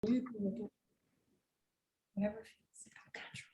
Whatever feels natural.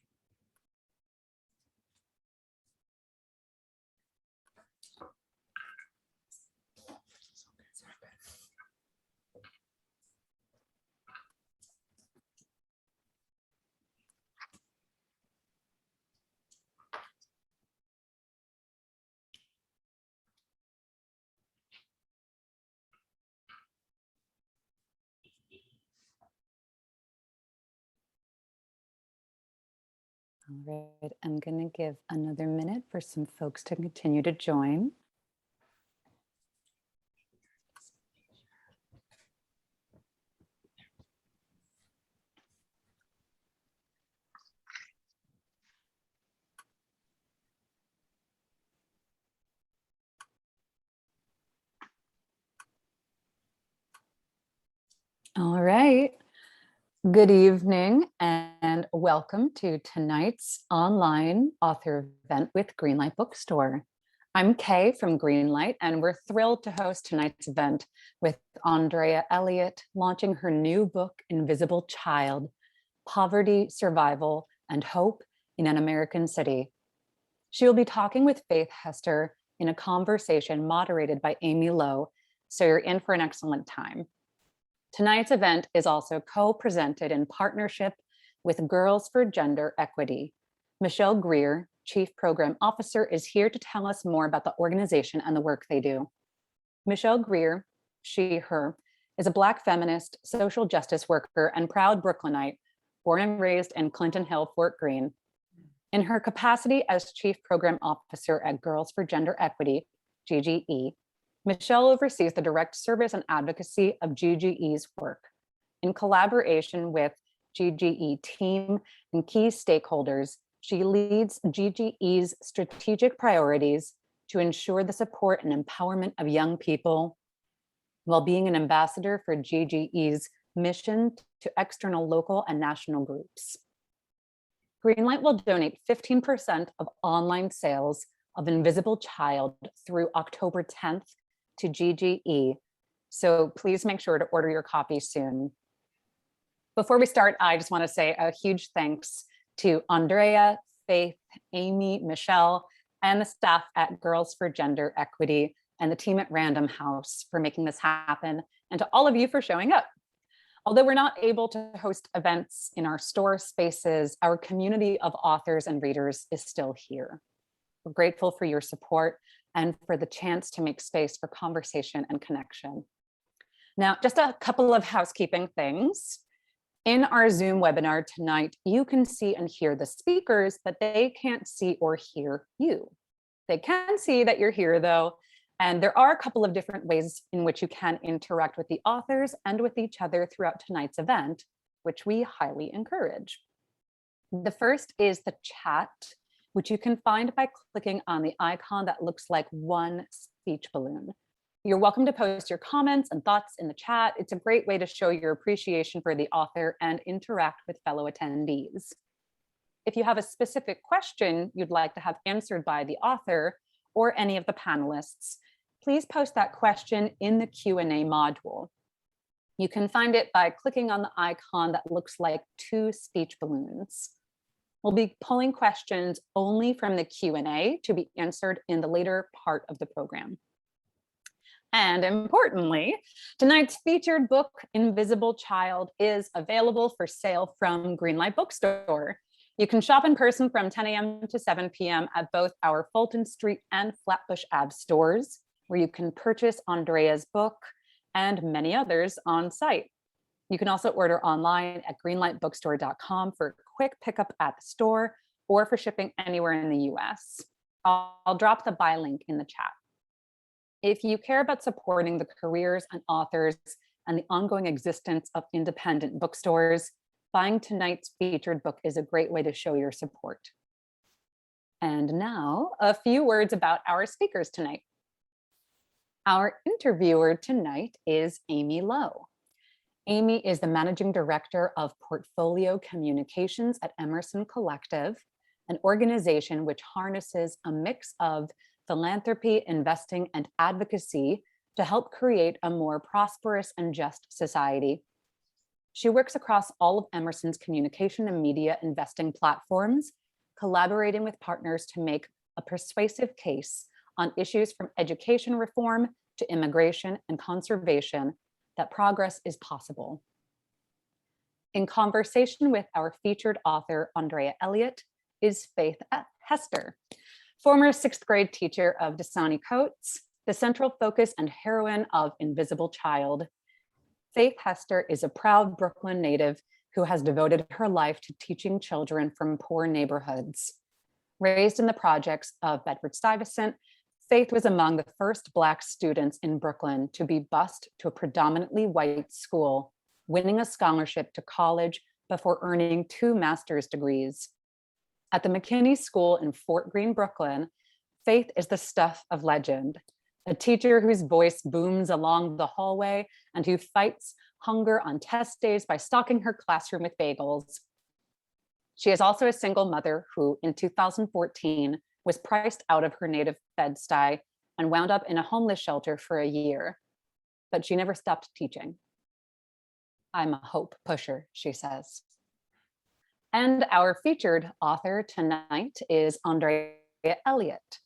All right, I'm going to give another minute for some folks to continue to join. All right. Good evening and welcome to tonight's online author event with Greenlight Bookstore. I'm Kay from Greenlight, and we're thrilled to host tonight's event with Andrea Elliott launching her new book, Invisible Child: Poverty, Survival, and Hope in an American City. She will be talking with Faith Hester in a conversation moderated by Amy Lowe, so you're in for an excellent time. Tonight's event is also co-presented in partnership with Girls for Gender Equity. Michelle Greer, Chief Program Officer, is here to tell us more about the organization and the work they do. Michelle Greer, she, her, is a Black feminist, social justice worker, and proud Brooklynite, born and raised in Clinton Hill, Fort Greene. In her capacity as Chief Program Officer at Girls for Gender Equity, GGE, Michelle oversees the direct service and advocacy of GGE's work. In collaboration with GGE team and key stakeholders, she leads GGE's strategic priorities to ensure the support and empowerment of young people, while being an ambassador for GGE's mission to external local and national groups. Greenlight will donate 15% of online sales of Invisible Child through October 10th to GGE, so please make sure to order your copy soon. Before we start, I just want to say a huge thanks to Andrea, Faith, Amy, Michelle, and the staff at Girls for Gender Equity and the team at Random House for making this happen, and to all of you for showing up. Although we're not able to host events in our store spaces, our community of authors and readers is still here. We're grateful for your support and for the chance to make space for conversation and connection. Now, just a couple of housekeeping things. In our Zoom webinar tonight, you can see and hear the speakers, but they can't see or hear you. They can see that you're here though, and there are a couple of different ways in which you can interact with the authors and with each other throughout tonight's event, which we highly encourage. The first is the chat, which you can find by clicking on the icon that looks like one speech balloon. You're welcome to post your comments and thoughts in the chat. It's a great way to show your appreciation for the author and interact with fellow attendees. If you have a specific question you'd like to have answered by the author or any of the panelists, please post that question in the Q&A module. You can find it by clicking on the icon that looks like two speech balloons. We'll be pulling questions only from the Q&A to be answered in the later part of the program. And importantly, tonight's featured book, Invisible Child, is available for sale from Greenlight Bookstore. You can shop in person from 10 a.m. to 7 p.m. at both our Fulton Street and Flatbush Ave stores, where you can purchase Andrea's book and many others on site. You can also order online at greenlightbookstore.com for quick pickup at the store or for shipping anywhere in the US. I'll drop the buy link in the chat. If you care about supporting the careers and authors and the ongoing existence of independent bookstores, buying tonight's featured book is a great way to show your support. And now, a few words about our speakers tonight. Our interviewer tonight is Amy Lowe. Amy is the Managing Director of Portfolio Communications at Emerson Collective, an organization which harnesses a mix of philanthropy, investing, and advocacy to help create a more prosperous and just society. She works across all of Emerson's communication and media investing platforms, collaborating with partners to make a persuasive case on issues from education reform to immigration and conservation that progress is possible. In conversation with our featured author, Andrea Elliott, is Faith Hester, former 6th grade teacher of Dasani Coats, the central focus and heroine of Invisible Child. Faith Hester is a proud Brooklyn native who has devoted her life to teaching children from poor neighborhoods. Raised in the projects of Bedford-Stuyvesant, Faith was among the first Black students in Brooklyn to be bused to a predominantly white school, winning a scholarship to college before earning 2 master's degrees. At the McKinney School in Fort Greene, Brooklyn, Faith is the stuff of legend, a teacher whose voice booms along the hallway and who fights hunger on test days by stocking her classroom with bagels. She is also a single mother who, in 2014, was priced out of her native Bed-Stuy and wound up in a homeless shelter for a year. But she never stopped teaching. I'm a hope pusher, she says. And our featured author tonight is Andrea Elliott.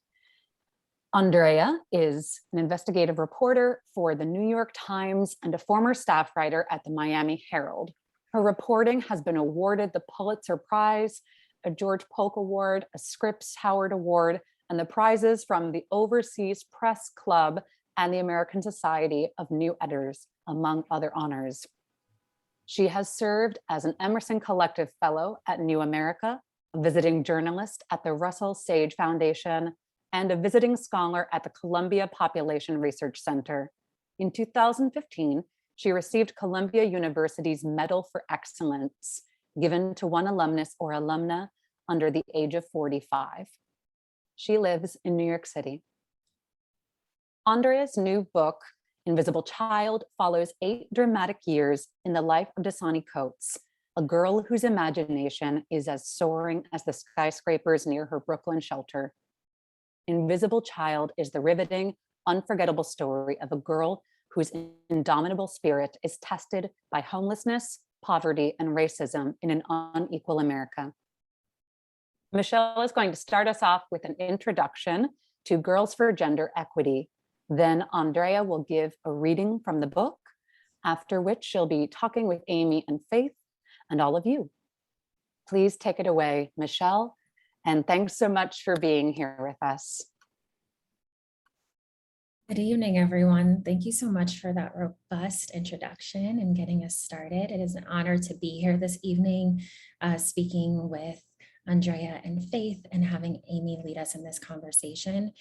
Andrea is an investigative reporter for the New York Times and a former staff writer at the Miami Herald. Her reporting has been awarded the Pulitzer Prize, a George Polk Award, a Scripps Howard Award, and the prizes from the Overseas Press Club and the American Society of New Editors, among other honors. She has served as an Emerson Collective Fellow at New America, a visiting journalist at the Russell Sage Foundation, and a visiting scholar at the Columbia Population Research Center. In 2015, she received Columbia University's Medal for Excellence, given to one alumnus or alumna under the age of 45. She lives in New York City. Andrea's new book, Invisible Child, follows 8 dramatic years in the life of Dasani Coats, a girl whose imagination is as soaring as the skyscrapers near her Brooklyn shelter. Invisible Child is the riveting, unforgettable story of a girl whose indomitable spirit is tested by homelessness, poverty, and racism in an unequal America. Michelle is going to start us off with an introduction to Girls for Gender Equity. Then Andrea will give a reading from the book, after which she'll be talking with Amy and Faith and all of you. Please take it away, Michelle, and thanks so much for being here with us. Good evening, everyone. Thank you so much for that robust introduction and getting us started. It is an honor to be here this evening, speaking with Andrea and Faith and having Amy lead us in this conversation.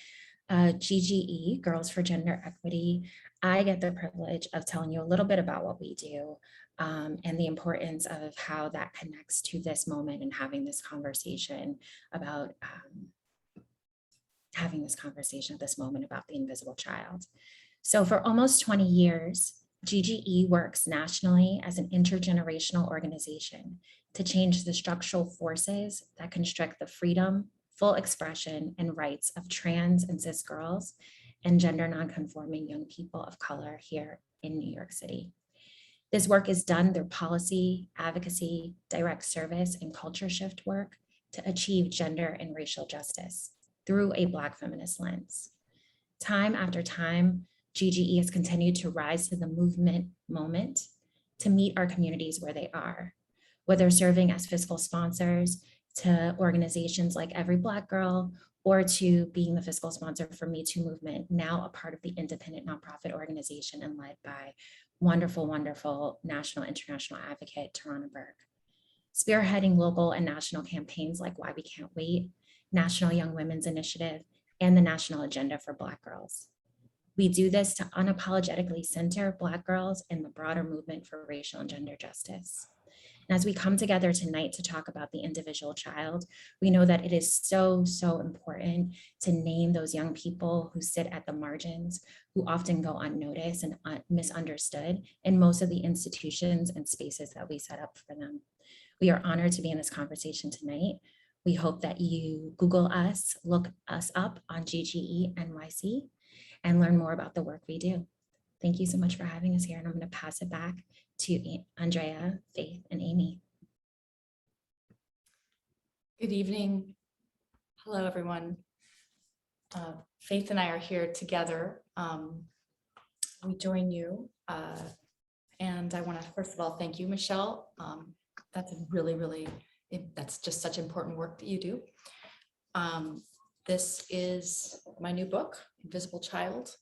GGE, Girls for Gender Equity, I get the privilege of telling you a little bit about what we do and the importance of how that connects to this moment and having this conversation about at this moment about the invisible child. So for almost 20 years, GGE works nationally as an intergenerational organization to change the structural forces that constrict the freedom, full expression, and rights of trans and cis girls and gender nonconforming young people of color here in New York City. This work is done through policy, advocacy, direct service, and culture shift work to achieve gender and racial justice through a Black feminist lens. Time after time, GGE has continued to rise to the movement moment to meet our communities where they are, whether serving as fiscal sponsors to organizations like Every Black Girl, or to being the fiscal sponsor for Me Too movement, now a part of the independent nonprofit organization and led by wonderful, wonderful national, international advocate, Tarana Burke. Spearheading local and national campaigns like Why We Can't Wait, National Young Women's Initiative, and the National Agenda for Black Girls. We do this to unapologetically center Black girls in the broader movement for racial and gender justice. And as we come together tonight to talk about the individual child, we know that it is so, so important to name those young people who sit at the margins, who often go unnoticed and misunderstood in most of the institutions and spaces that we set up for them. We are honored to be in this conversation tonight. We hope that you Google us, look us up on GGE NYC, and learn more about the work we do. Thank you so much for having us here, and I'm going to pass it back to Andrea, Faith, and Amy. Good evening. Hello, everyone. Faith and I are here together. We join you. And I want to, first of all, thank you, Michelle. That's that's just such important work that you do. This is my new book, Invisible Child.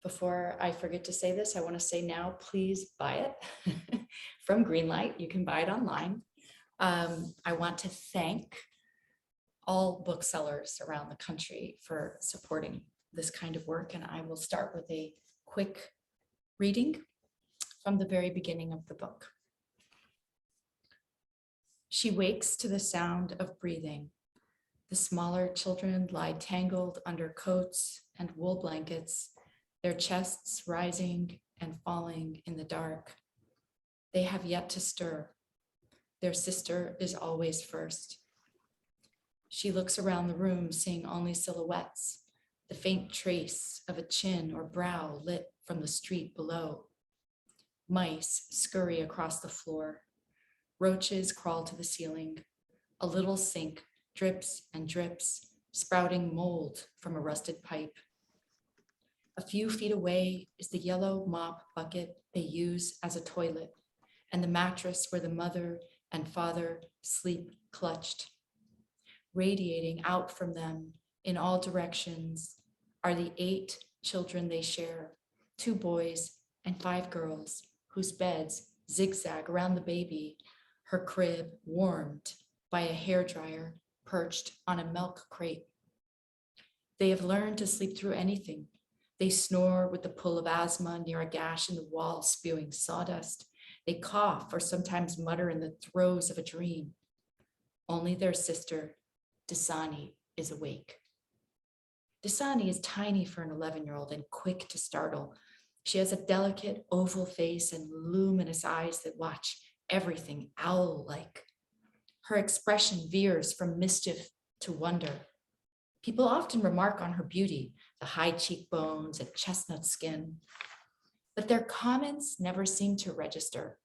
Before I forget to say this, I want to say now, please buy it from Greenlight. You can buy it online. I want to thank all booksellers around the country for supporting this kind of work. And I will start with a quick reading from the very beginning of the book. She wakes to the sound of breathing. The smaller children lie tangled under coats and wool blankets, their chests rising and falling in the dark. They have yet to stir. Their sister is always first. She looks around the room, seeing only silhouettes, the faint trace of a chin or brow lit from the street below. Mice scurry across the floor. Roaches crawl to the ceiling. A little sink drips and drips, sprouting mold from a rusted pipe. A few feet away is the yellow mop bucket they use as a toilet, and the mattress where the mother and father sleep clutched. Radiating out from them in all directions are the 8 children they share, 2 boys and 5 girls, whose beds zigzag around the baby, her crib warmed by a hairdryer perched on a milk crate. They have learned to sleep through anything. They snore with the pull of asthma near a gash in the wall spewing sawdust. They cough or sometimes mutter in the throes of a dream. Only their sister, Dasani, is awake. Dasani is tiny for an 11-year-old and quick to startle. She has a delicate oval face and luminous eyes that watch everything owl-like. Her expression veers from mischief to wonder. People often remark on her beauty, the high cheekbones and chestnut skin, but their comments never seem to register.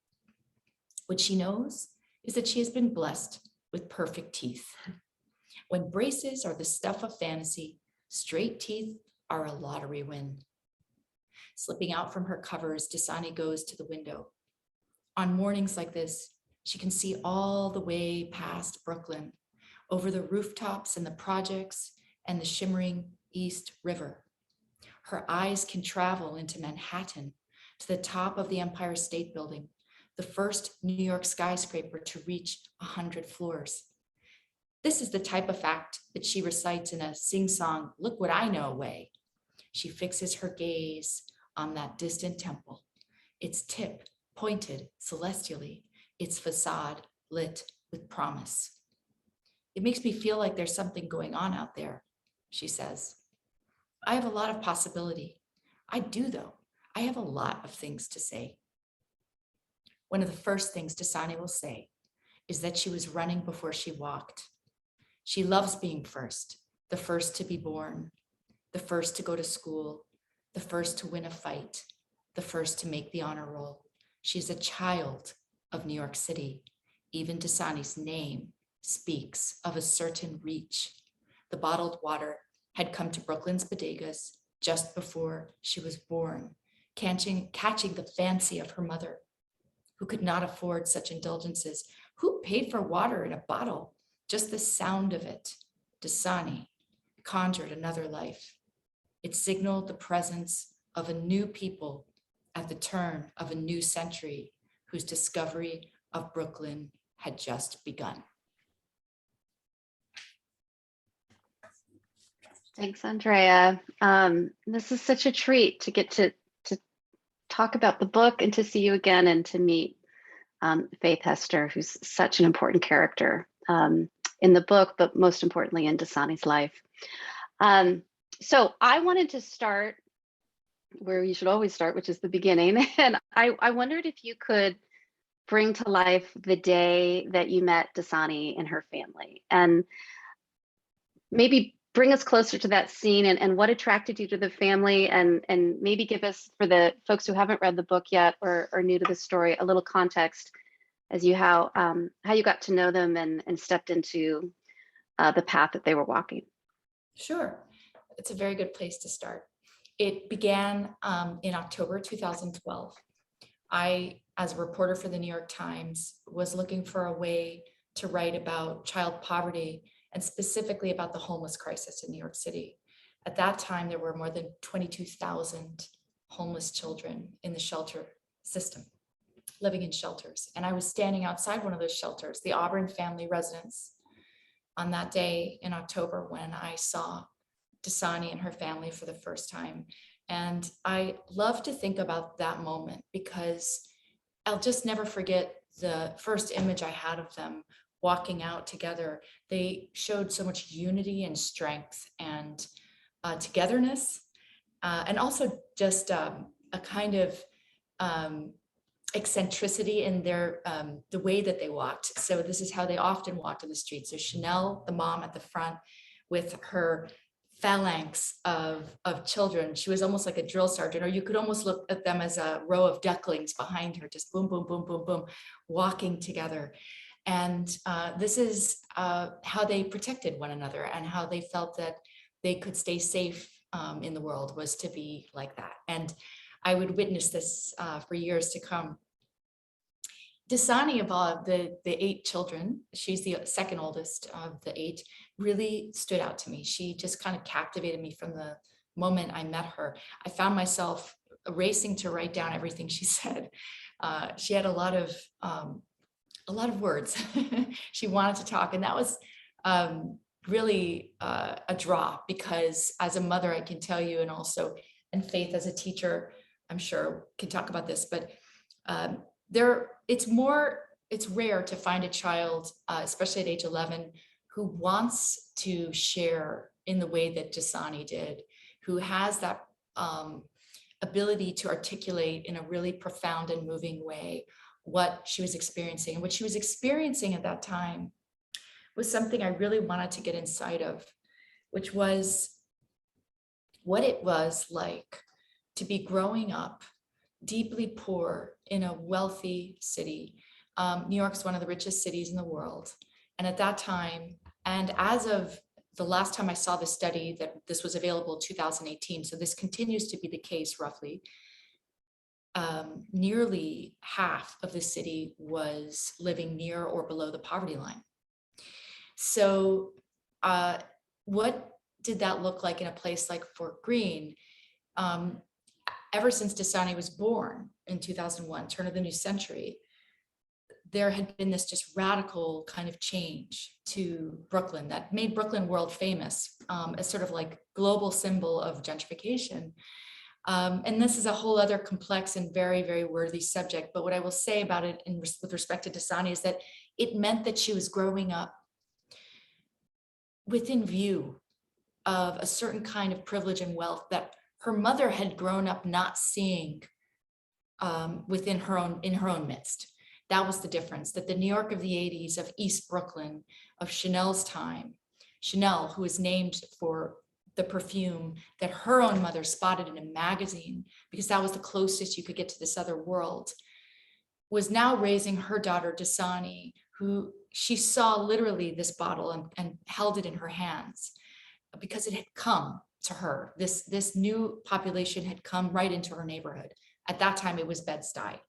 What she knows is that she has been blessed with perfect teeth. When braces are the stuff of fantasy, straight teeth are a lottery win. Slipping out from her covers, Dasani goes to the window. On mornings like this, she can see all the way past Brooklyn, over the rooftops and the projects and the shimmering East River. Her eyes can travel into Manhattan, to the top of the Empire State Building, the first New York skyscraper to reach 100 floors. This is the type of fact that she recites in a sing-song, "Look What I Know" way. She fixes her gaze on that distant temple, its tip pointed celestially, its facade lit with promise. "It makes me feel like there's something going on out there," she says. "I have a lot of possibility. I do, though. I have a lot of things to say." One of the first things Dasani will say is that she was running before she walked. She loves being first, the first to be born, the first to go to school, the first to win a fight, the first to make the honor roll. She's a child of New York City. Even Dasani's name speaks of a certain reach. The bottled water had come to Brooklyn's bodegas just before she was born, catching the fancy of her mother, who could not afford such indulgences. Who paid for water in a bottle? Just the sound of it, Dasani, conjured another life. It signaled the presence of a new people at the turn of a new century, whose discovery of Brooklyn had just begun. Thanks, Andrea. This is such a treat to get to talk about the book and to see you again and to meet Faith Hester, who's such an important character in the book, but most importantly in Dasani's life. So I wanted to start where you should always start, which is the beginning. And I wondered if you could bring to life the day that you met Dasani and her family, and maybe bring us closer to that scene and what attracted you to the family, and maybe give us, for the folks who haven't read the book yet or are new to the story, a little context as you how you got to know them and stepped into the path that they were walking. Sure. It's a very good place to start. It began in October 2012. I, as a reporter for the New York Times, was looking for a way to write about child poverty and specifically about the homeless crisis in New York City. At that time, there were more than 22,000 homeless children in the shelter system, living in shelters. And I was standing outside one of those shelters, the Auburn Family Residence, on that day in October when I saw Dasani and her family for the first time. And I love to think about that moment because I'll just never forget the first image I had of them walking out together. They showed so much unity and strength and togetherness, and also just a kind of eccentricity in their the way that they walked. So this is how they often walked in the street. So Chanel, the mom at the front, with her phalanx of children. She was almost like a drill sergeant, or you could almost look at them as a row of ducklings behind her, just boom, boom, boom, boom, boom, walking together. And this is how they protected one another and how they felt that they could stay safe in the world, was to be like that. And I would witness this for years to come. Dasani, of the 8 children, she's the second oldest of the 8, really stood out to me. She just kind of captivated me from the moment I met her. I found myself racing to write down everything she said. She had a lot of words. She wanted to talk, and that was really a draw, because as a mother, I can tell you, and Faith as a teacher, I'm sure can talk about this, but it's rare to find a child, especially at age 11, who wants to share in the way that Dasani did, who has that ability to articulate in a really profound and moving way what she was experiencing. And what she was experiencing at that time was something I really wanted to get inside of, which was what it was like to be growing up deeply poor in a wealthy city. New York's one of the richest cities in the world. And at that time, and as of the last time I saw the study, that this was available 2018, so this continues to be the case roughly, nearly half of the city was living near or below the poverty line. So what did that look like in a place like Fort Greene? Ever since Dasani was born in 2001, turn of the new century, there had been this just radical kind of change to Brooklyn that made Brooklyn world famous, as sort of like global symbol of gentrification. And this is a whole other complex and very, very worthy subject. But what I will say about it with respect to Dasani is that it meant that she was growing up within view of a certain kind of privilege and wealth that her mother had grown up not seeing in her own midst. That was the difference, that the New York of the 80s, of East Brooklyn, of Chanel's time, Chanel, who was named for the perfume that her own mother spotted in a magazine, because that was the closest you could get to this other world, was now raising her daughter, Dasani, who she saw literally this bottle and held it in her hands because it had come to her. This new population had come right into her neighborhood. At that time, it was Bed-Stuy.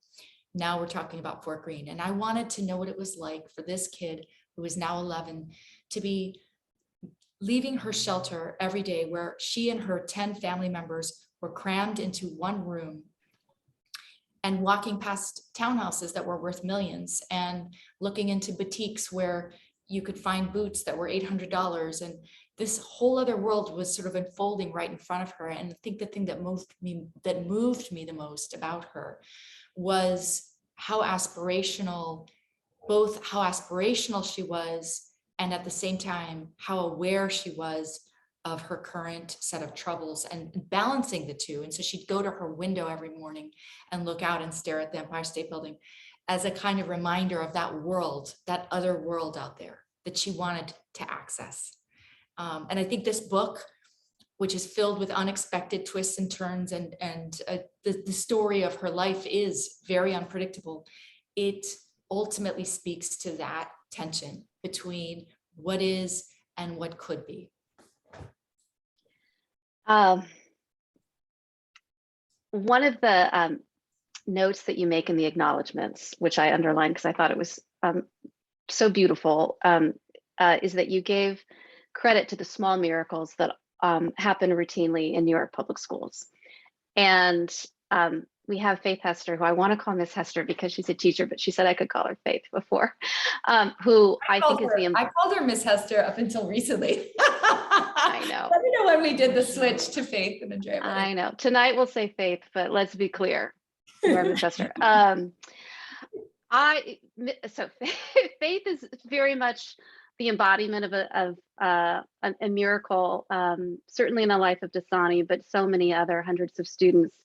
Now we're talking about Fort Greene. And I wanted to know what it was like for this kid who is now 11 to be leaving her shelter every day, where she and her 10 family members were crammed into one room, and walking past townhouses that were worth millions, and looking into boutiques where you could find boots that were $800. And this whole other world was sort of unfolding right in front of her. And I think the thing that moved me the most about her was how aspirational she was, and at the same time, how aware she was of her current set of troubles and balancing the two. And so she'd go to her window every morning and look out and stare at the Empire State Building as a kind of reminder of that world, that other world out there that she wanted to access. And I think this book, which is filled with unexpected twists and turns, and the story of her life is very unpredictable. It ultimately speaks to that tension between what is and what could be. One of the notes that you make in the acknowledgements, which I underlined because I thought it was so beautiful, is that you gave credit to the small miracles that happen routinely in New York public schools. And we have Faith Hester, who I want to call Miss Hester because she's a teacher, but she said I could call her Faith before, who I think is the... I called her Miss Hester up until recently. I know. Let me know when we did the switch to Faith and Andrea. I know. Tonight we'll say Faith, but let's be clear. You are Miss Hester. So Faith is very much the embodiment of a miracle, certainly in the life of Dasani, but so many other hundreds of students.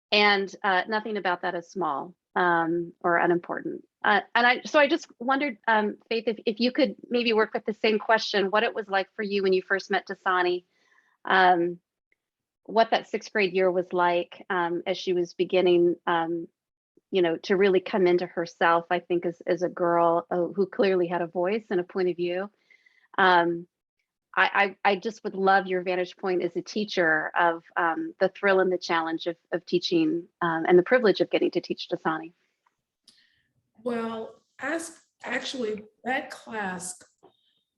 And nothing about that is small or unimportant. So I just wondered, Faith, if you could maybe work with the same question, what it was like for you when you first met Dasani, what that 6th grade year was like as she was beginning, to really come into herself, I think, as a girl who clearly had a voice and a point of view. I just would love your vantage point as a teacher of the thrill and the challenge of teaching and the privilege of getting to teach Dasani. Well, actually, that class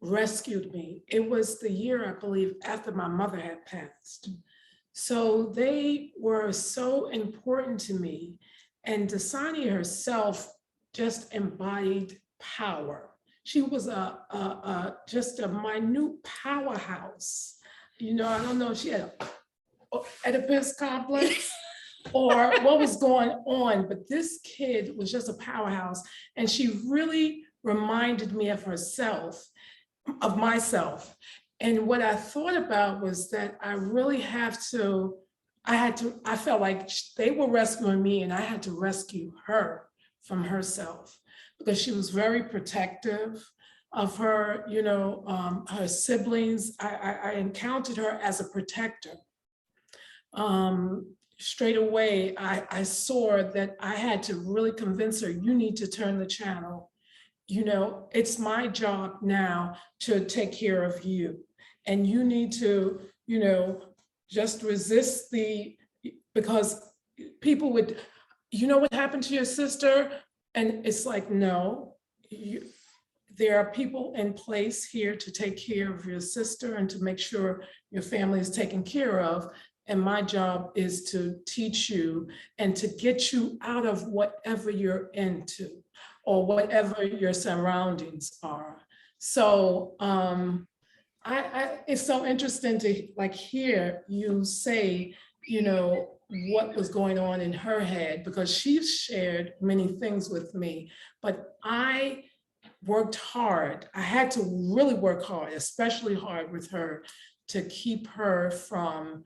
rescued me. It was the year, I believe, after my mother had passed. So they were so important to me. And Dasani herself just embodied power. She was just a minute powerhouse. I don't know if she had an Oedipus complex or what was going on, but this kid was just a powerhouse. And she really reminded me of herself, of myself. And what I thought about was that I really I felt like they were rescuing me and I had to rescue her from herself, because she was very protective of her, her siblings. I encountered her as a protector. Straight away, I saw that I had to really convince her, you need to turn the channel. It's my job now to take care of you. And you need to, just resist because people would, what happened to your sister? And it's like, no, there are people in place here to take care of your sister and to make sure your family is taken care of. And my job is to teach you and to get you out of whatever you're into or whatever your surroundings are. So it's so interesting to hear you say, what was going on in her head, because she's shared many things with me, but I worked hard. I had to really work hard, especially hard with her, to keep her from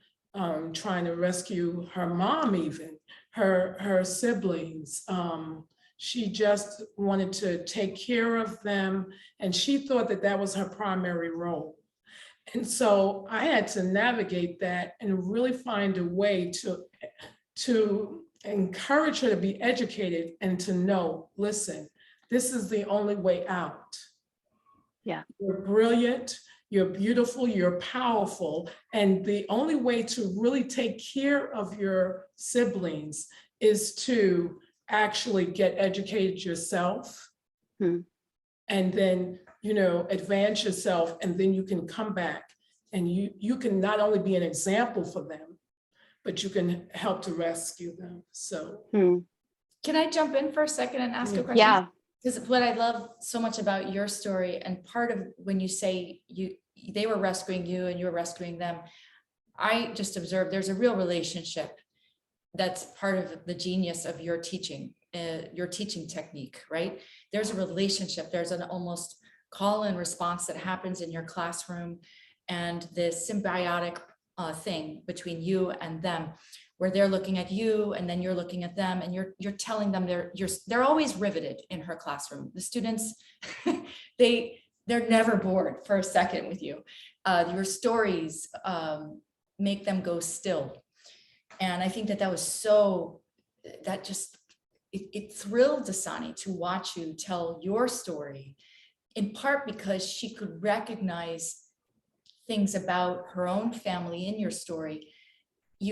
trying to rescue her mom, even her siblings. She just wanted to take care of them, and she thought that that was her primary role. And so I had to navigate that and really find a way to encourage her to be educated and to know, listen, this is the only way out. Yeah. You're brilliant, you're beautiful, you're powerful. And the only way to really take care of your siblings is to actually get educated yourself. And then, advance yourself, and then you can come back and you can not only be an example for them, but you can help to rescue them. So. Can I jump in for a second and ask a question? Yeah. Because what I love so much about your story, and part of when you say they were rescuing you and you were rescuing them, I just observed there's a real relationship that's part of the genius of your teaching technique, right? There's a relationship, there's an almost call and response that happens in your classroom, and this symbiotic thing between you and them, where they're looking at you and then you're looking at them, and you're telling them they're always riveted in her classroom. The students, they they're never bored for a second with you. Your stories make them go still. And I think that that was so, that just, it thrilled Dasani to watch you tell your story, in part because she could recognize things about her own family in your story.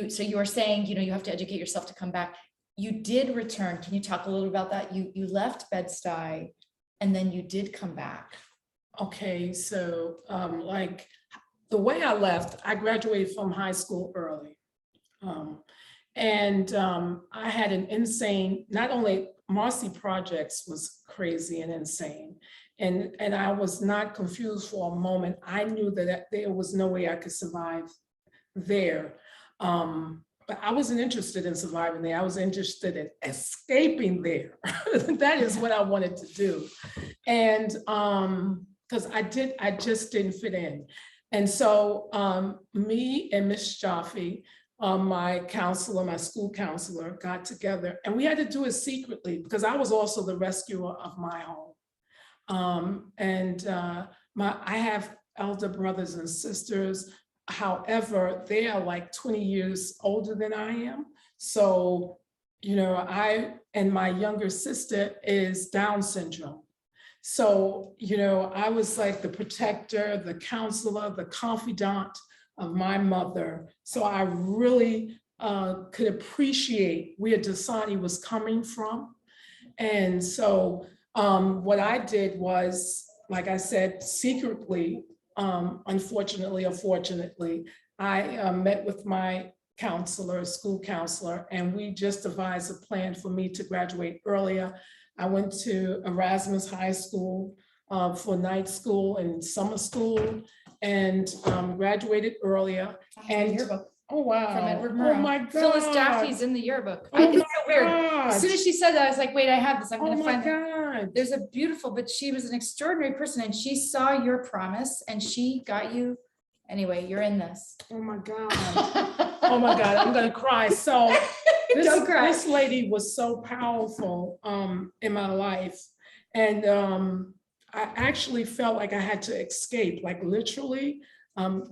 So you were saying, you know, you have to educate yourself to come back. You did return. Can you talk a little about that? You left Bed-Stuy and then you did come back. Okay, so like the way I left, I graduated from high school early. I had an insane, not only Marcy Projects was crazy and insane, and I was not confused for a moment. I knew that there was no way I could survive there. But I wasn't interested in surviving there. I was interested in escaping there. That is what I wanted to do. And because I just didn't fit in. And so me and Miss Jaffe, my counselor, my school counselor, got together, and we had to do it secretly because I was also the rescuer of my home. I have elder brothers and sisters. However, they are like 20 years older than I am. So, you know, my younger sister is Down syndrome. So, you know, I was like the protector, the counselor, the confidant of my mother. So I really could appreciate where Dasani was coming from. And so what I did was, like I said, secretly, unfortunately or fortunately, I met with my counselor, school counselor, and we just devised a plan for me to graduate earlier. I went to Erasmus High School for night school and summer school, and graduated earlier. And yearbook oh wow! from Edward Oh Murrow. my God! Phyllis Jaffe's in the yearbook. Oh It's my so weird. God. As soon as she said that, I was like, wait, I have this. I'm Oh gonna my find it. God! There's a beautiful, but she was an extraordinary person and she saw your promise and she got you. Anyway, you're in this. Oh my God! Oh my God! I'm gonna cry. So Don't cry. this lady was so powerful in my life, and I actually felt like I had to escape, like literally.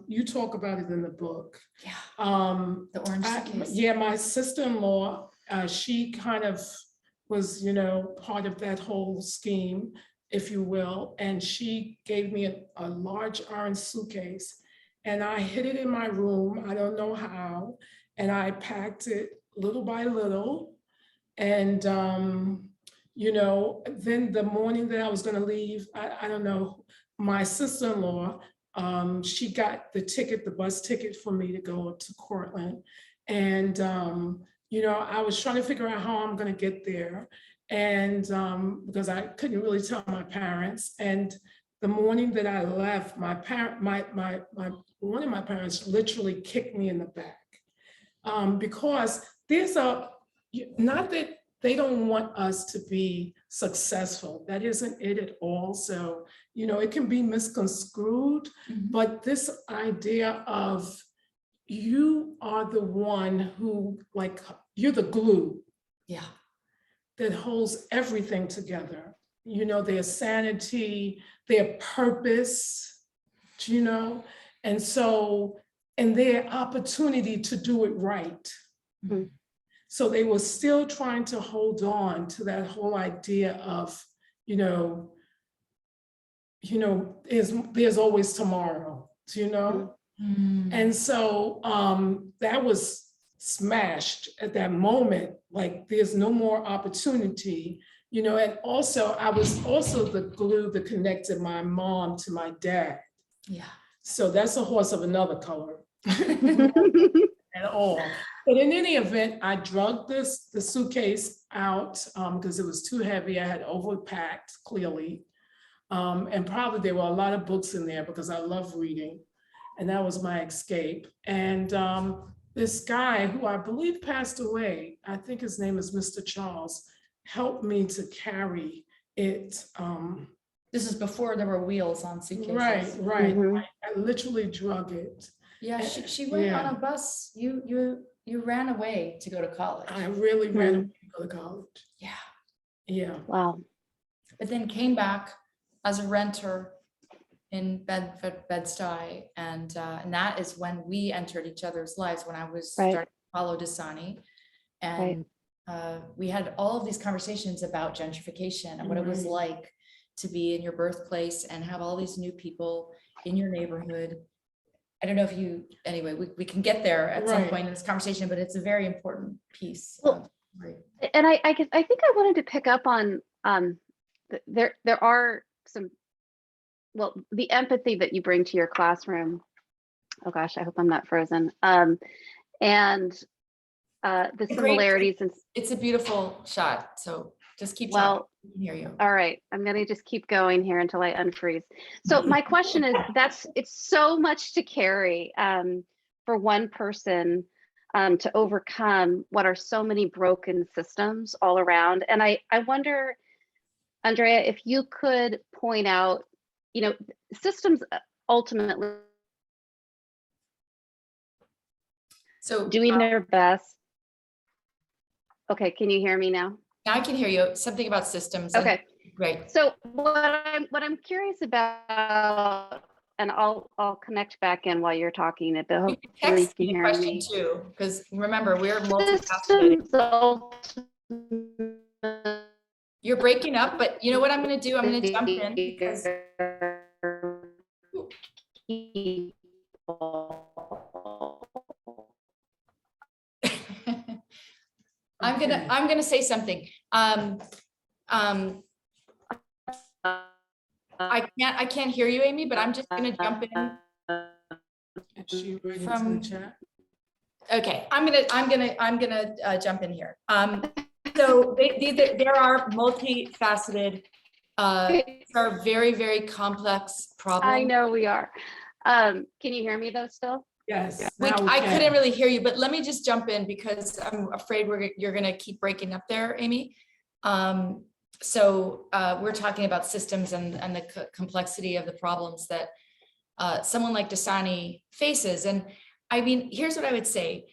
You talk about it in the book. Yeah. The orange suitcase. Yeah, my sister-in-law, she kind of was, you know, part of that whole scheme, if you will, and she gave me a large orange suitcase, and I hid it in my room. I don't know how, and I packed it little by little, and you know, then the morning that I was going to leave, I don't know, my sister-in-law, she got the bus ticket for me to go to Cortland. And, you know, I was trying to figure out how I'm going to get there. And because I couldn't really tell my parents. And the morning that I left, one of my parents literally kicked me in the back. Because not that they don't want us to be successful. That isn't it at all. So, you know, it can be misconstrued, but this idea of you are the one who, like, you're the glue. Yeah. That holds everything together. You know, their sanity, their purpose, you know, and their opportunity to do it right. Mm-hmm. So they were still trying to hold on to that whole idea of, you know, there's always tomorrow, you know? Mm. And so that was smashed at that moment, like there's no more opportunity, you know, and also I was also the glue that connected my mom to my dad. Yeah. So that's a horse of another color at all. But in any event, I drugged the suitcase out because it was too heavy. I had overpacked clearly. And probably there were a lot of books in there because I love reading. And that was my escape. And this guy who I believe passed away, I think his name is Mr. Charles, helped me to carry it. This is before there were wheels on suitcases. Right. I literally drug it. Yeah, she went on a bus. You ran away to go to college. I really ran away to go to college. Yeah. Yeah. Wow. But then came back as a renter in Bed-Stuy, and that is when we entered each other's lives, when I was Right. starting to follow Dasani. And we had all of these conversations about gentrification and what it was like to be in your birthplace and have all these new people in your neighborhood. I don't know if you, anyway, we can get there at some point in this conversation, but it's a very important piece. Well, and I think I wanted to pick up on there are some, well, the empathy that you bring to your classroom. Oh gosh, I hope I'm not frozen. And the similarities and it's a beautiful shot. So just keep well, talking. I can hear you. all right, I'm gonna just keep going here until I unfreeze. So my question is, it's so much to carry for one person to overcome what are so many broken systems all around. And I wonder, Andrea, if you could point out, you know, systems ultimately So doing their best. Okay, can you hear me now? now I can hear you. Something about systems. and- Okay. Great. So what I'm curious about, and I'll connect back in while you're talking, but You hopefully can you text can me a hear question me. too, because remember, we're multifaceted. Systems You're breaking up, but you know what I'm going to do? I'm going to jump in because I'm gonna say something. I can't hear you, Amy, but I'm just gonna jump in. From- chat. Okay, I'm gonna jump in here. So there are multifaceted, there are very, very complex problems. I know we are. Can you hear me though still? Yes. I couldn't really hear you, but let me just jump in because I'm afraid you're gonna keep breaking up there, Amy. So we're talking about systems and the complexity of the problems that someone like Dasani faces. And I mean, here's what I would say.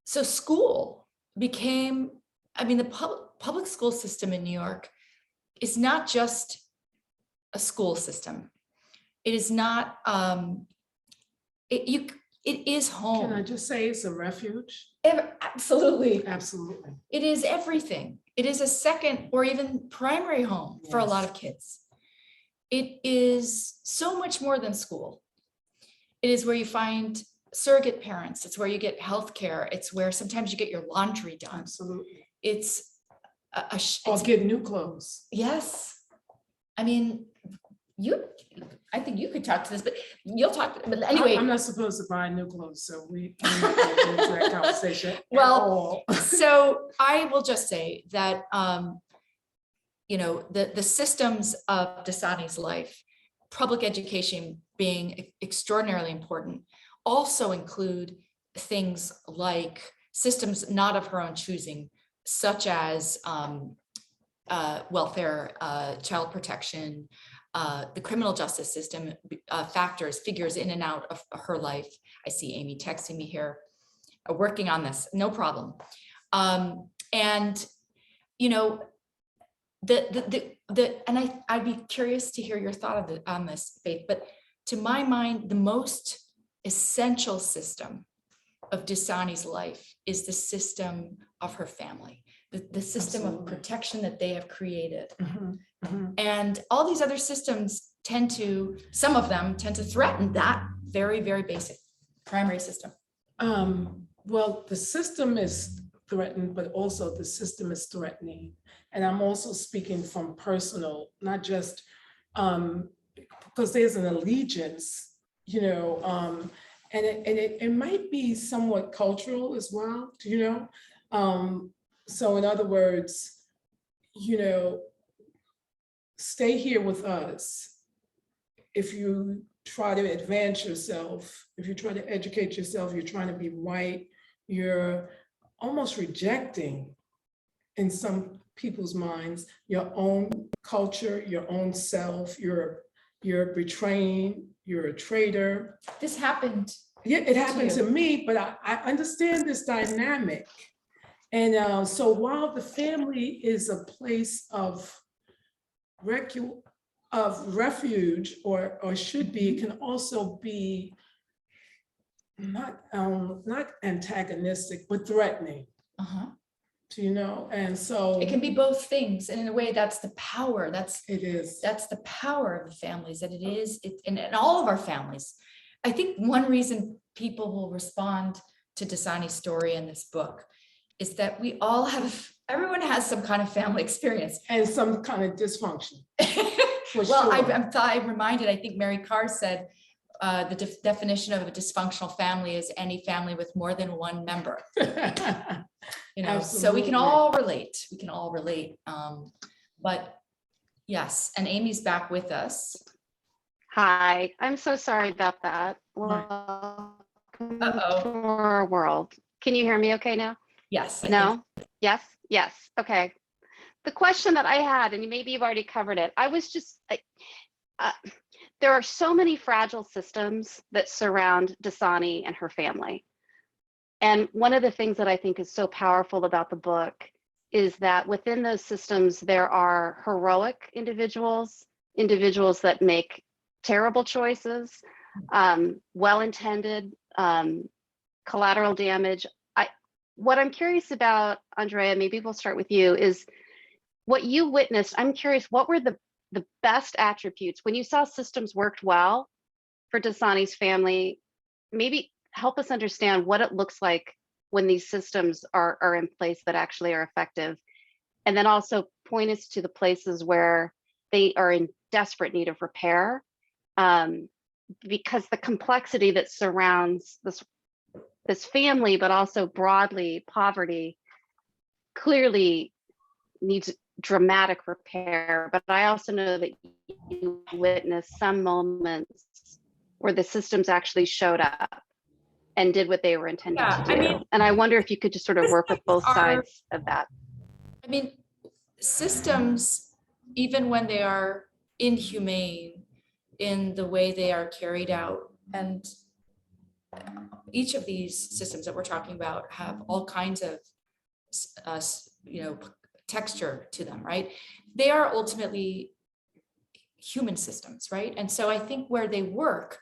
So school became, I mean, the public school system in New York is not just a school system. It is not, it is home. Can I just say it's a refuge? Absolutely. Absolutely. It is everything. It is a second or even primary home for a lot of kids. It is so much more than school. It is where you find surrogate parents. It's where you get healthcare. It's where sometimes you get your laundry done. Absolutely. It's Or get new clothes. yes. I mean, I think you could talk to this, but you'll talk. But anyway, I'm not supposed to buy new clothes, so we're not going to get into that conversation. Well, so I will just say that you know, the systems of Dasani's life, public education being extraordinarily important, also include things like systems not of her own choosing, such as welfare, child protection, the criminal justice system, figures in and out of her life. I see Amy texting me here, working on this, no problem. And, you know, and I'd be curious to hear your thought on this, Faith, but to my mind, the most essential system of Dasani's life is the system of her family, the system of protection that they have created. And all these other systems some of them tend to threaten that very, very basic primary system. Well, the system is threatened, but also the system is threatening. And I'm also speaking from personal, not just because there's an allegiance, you know, and it might be somewhat cultural as well, you know. So in other words, you know, stay here with us. If you try to advance yourself, if you try to educate yourself, you're trying to be right, you're almost rejecting, in some people's minds, your own culture, your own self, you're betraying, you're a traitor. This happened. Yeah, it happened to me, but I understand this dynamic. And so while the family is a place of of refuge, or should be, can also be not antagonistic, but threatening. Uh-huh. You know, and so It can be both things, and in a way, that's the power. it is. That's the power of the families. That it is. And all of our families. I think one reason people will respond to Dasani's story in this book is that we all have. Everyone has some kind of family experience And some kind of dysfunction. Well, Sure. I'm reminded. I think Mary Carr said the definition of a dysfunctional family is any family with more than one member. You know, so we can all relate. We can all relate. But yes, and Amy's back with us. Hi, I'm so sorry about that. Right. Welcome Uh-oh. to our world. Can you hear me okay now? Yes. I No? think- Yes? Yes. Okay. The question that I had, and maybe you've already covered it, I was just, there are so many fragile systems that surround Dasani and her family. And one of the things that I think is so powerful about the book is that within those systems, there are heroic individuals, individuals that make terrible choices, well-intended, collateral damage. What I'm curious about, Andrea, maybe we'll start with you, is what you witnessed. I'm curious, what were the best attributes when you saw systems worked well for Dasani's family? Maybe help us understand what it looks like when these systems are in place that actually are effective. And then also point us to the places where they are in desperate need of repair, because the complexity that surrounds this family, but also broadly poverty, clearly needs dramatic repair. But I also know that you witnessed some moments where the systems actually showed up and did what they were intended to do. I mean, and I wonder if you could just sort of work with both sides of that. I mean, systems, even when they are inhumane in the way they are carried out, and each of these systems that we're talking about have all kinds of, texture to them, right? They are ultimately human systems, right? And so I think where they work,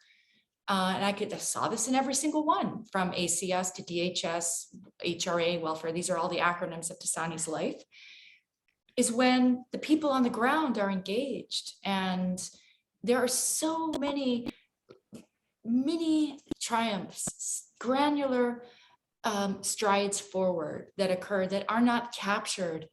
and I saw this in every single one, from ACS to DHS, HRA, welfare, these are all the acronyms of Dasani's life, is when the people on the ground are engaged. And there are so many mini triumphs, granular strides forward that occur that are not captured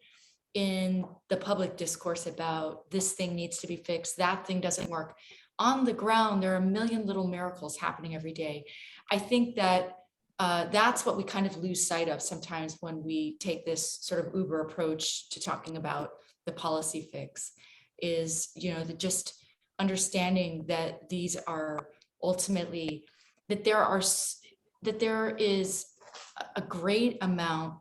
in the public discourse about this thing needs to be fixed, that thing doesn't work. On the ground, there are a million little miracles happening every day. I think that that's what we kind of lose sight of sometimes when we take this sort of Uber approach to talking about the policy fix, is, just understanding that these are ultimately, that there is a great amount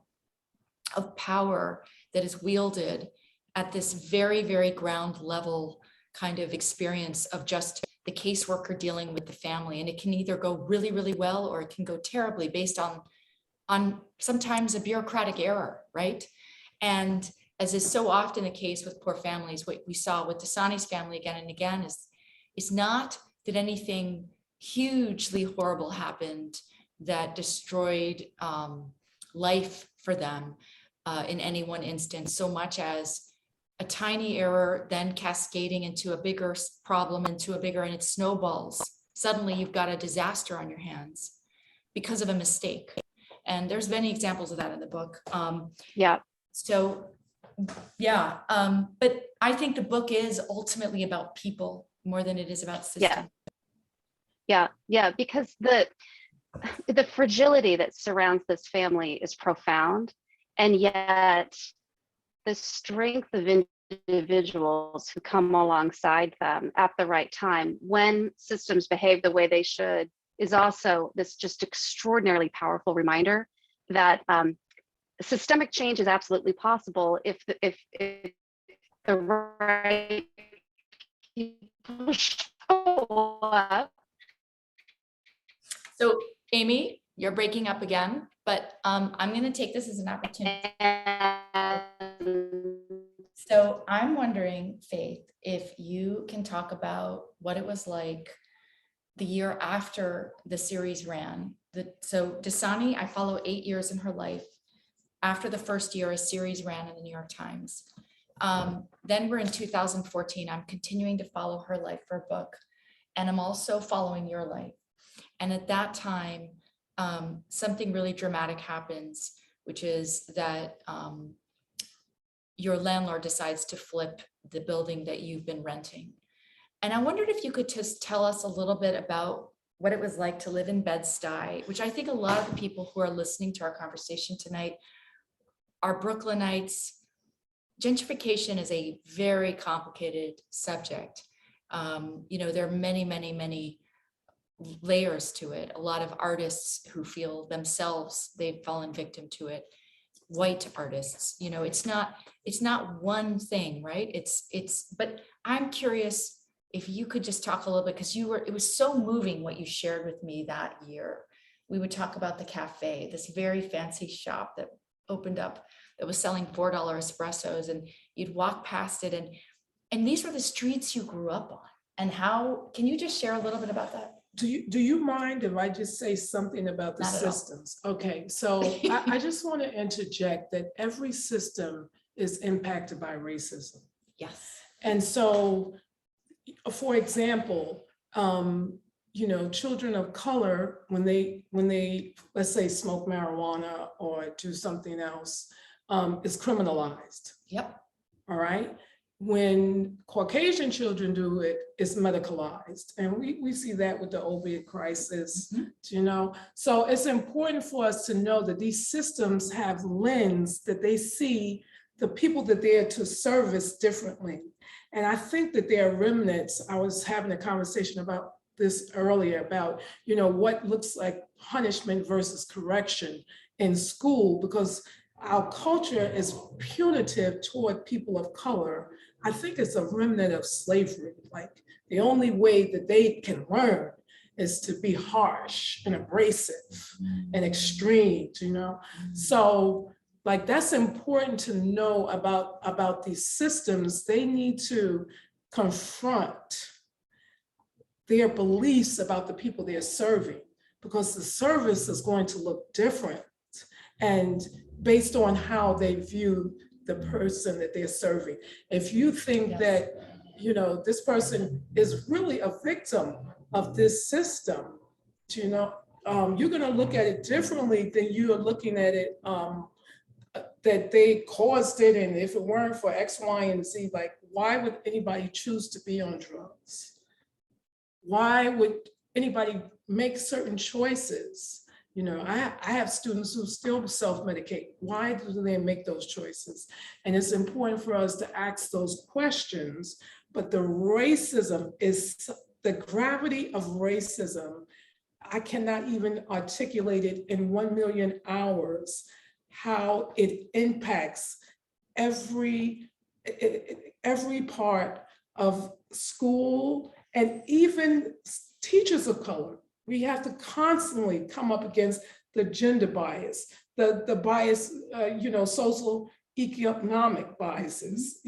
of power that is wielded at this very, very ground level kind of experience of just the caseworker dealing with the family. And it can either go really, really well, or it can go terribly based on sometimes a bureaucratic error, right? And as is so often the case with poor families, what we saw with Dasani's family again and again is not that anything hugely horrible happened that destroyed life for them in any one instance, so much as a tiny error then cascading into a bigger problem, into a bigger, and it snowballs. Suddenly you've got a disaster on your hands because of a mistake. And there's many examples of that in the book. Yeah. So yeah, but I think the book is ultimately about people more than it is about system. Yeah, because the fragility that surrounds this family is profound, and yet the strength of individuals who come alongside them at the right time when systems behave the way they should is also this just extraordinarily powerful reminder that systemic change is absolutely possible if the right people show up. So Amy, you're breaking up again, but I'm going to take this as an opportunity. So I'm wondering, Faith, if you can talk about what it was like the year after the series ran. So Dasani, I follow 8 years in her life. After the first year, a series ran in the New York Times. Then we're in 2014. I'm continuing to follow her life for a book. And I'm also following your life. And at that time, something really dramatic happens, which is that your landlord decides to flip the building that you've been renting. And I wondered if you could just tell us a little bit about what it was like to live in Bed-Stuy, which I think a lot of the people who are listening to our conversation tonight are Brooklynites. Gentrification is a very complicated subject. There are many, many, many layers to it. A lot of artists who feel themselves they've fallen victim to it. White artists, it's not one thing, right? But I'm curious if you could just talk a little bit, because it was so moving what you shared with me that year. We would talk about the cafe, this very fancy shop that opened up that was selling $4 espressos, and you'd walk past it, and these were the streets you grew up on. And how can you just share a little bit about that? Do you mind if I just say something about the Not at all. systems? Okay, so I just want to interject that every system is impacted by racism. Yes. And so, for example, children of color, when they let's say smoke marijuana or do something else, is criminalized. Yep. All right. When Caucasian children do it, it's medicalized. And we see that with the opiate crisis, So it's important for us to know that these systems have lens that they see the people that they're to service differently. And I think that there are remnants. I was having a conversation about this earlier about, what looks like punishment versus correction in school, because our culture is punitive toward people of color. I think it's a remnant of slavery. Like the only way that they can learn is to be harsh and abrasive and extreme, So like that's important to know about these systems. They need to confront their beliefs about the people they're serving, because the service is going to look different and based on how they view the person that they're serving. If you think that, this person is really a victim of this system, you're going to look at it differently than you are looking at it, that they caused it. And if it weren't for X, Y, and Z, like, why would anybody choose to be on drugs? Why would anybody make certain choices? I have students who still self-medicate. Why do they make those choices? And it's important for us to ask those questions. But the racism is the gravity of racism. I cannot even articulate it in 1 million hours, how it impacts every part of school and even teachers of color. We have to constantly come up against the gender bias, the bias, social economic biases.